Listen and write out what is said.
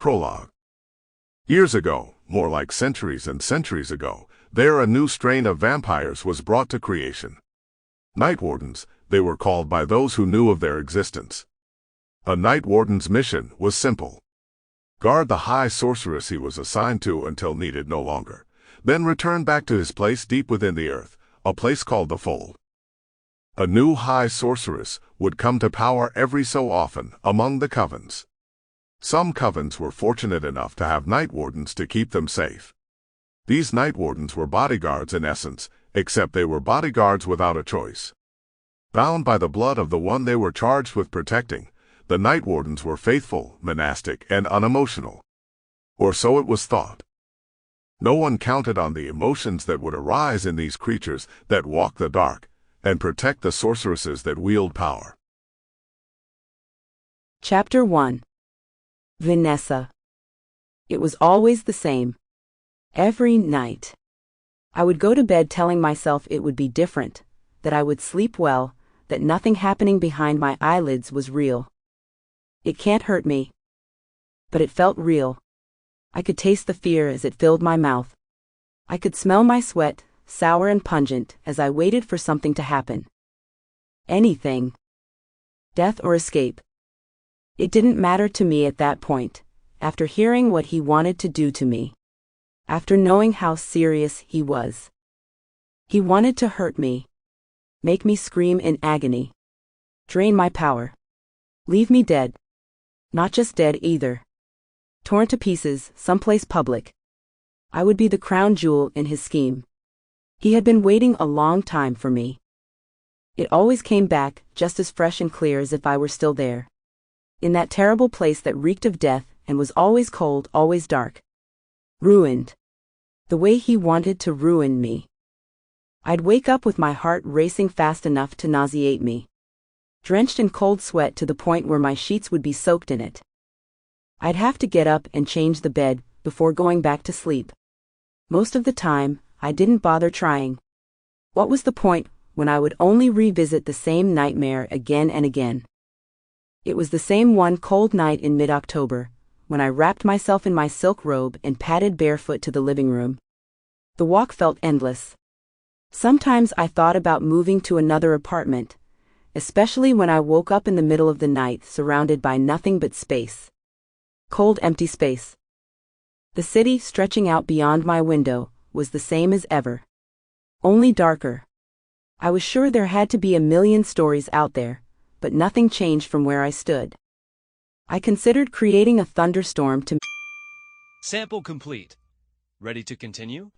Prologue. Years ago, more like centuries and centuries ago, there a new strain of vampires was brought to creation. Night Wardens, they were called by those who knew of their existence. A Night Warden's mission was simple. Guard the high sorceress he was assigned to until needed no longer, then return back to his place deep within the earth, a place called the Fold. A new high sorceress would come to power every so often among the covens. Some covens were fortunate enough to have Night Wardens to keep them safe. These Night Wardens were bodyguards in essence, except they were bodyguards without a choice. Bound by the blood of the one they were charged with protecting, the Night Wardens were faithful, monastic, and unemotional. Or so it was thought. No one counted on the emotions that would arise in these creatures that walk the dark and protect the sorceresses that wield power. Chapter 1. Vanessa. It was always the same. Every night. I would go to bed telling myself it would be different, that I would sleep well, that nothing happening behind my eyelids was real. It can't hurt me. But it felt real. I could taste the fear as it filled my mouth. I could smell my sweat, sour and pungent, as I waited for something to happen. Anything. Death or escape. It didn't matter to me at that point, after hearing what he wanted to do to me. After knowing how serious he was. He wanted to hurt me. Make me scream in agony. Drain my power. Leave me dead. Not just dead either. Torn to pieces, someplace public. I would be the crown jewel in his scheme. He had been waiting a long time for me. It always came back, just as fresh and clear as if I were still there. In that terrible place that reeked of death and was always cold, always dark. Ruined. The way he wanted to ruin me. I'd wake up with my heart racing fast enough to nauseate me. Drenched in cold sweat to the point where my sheets would be soaked in it. I'd have to get up and change the bed before going back to sleep. Most of the time, I didn't bother trying. What was the point when I would only revisit the same nightmare again and again? It was the same one cold night in mid-October, when I wrapped myself in my silk robe and padded barefoot to the living room. The walk felt endless. Sometimes I thought about moving to another apartment, especially when I woke up in the middle of the night surrounded by nothing but space. Cold, empty space. The city stretching out beyond my window was the same as ever. Only darker. I was sure there had to be a million stories out there, but nothing changed from where I stood. I considered creating a thunderstorm to... Sample complete. Ready to continue?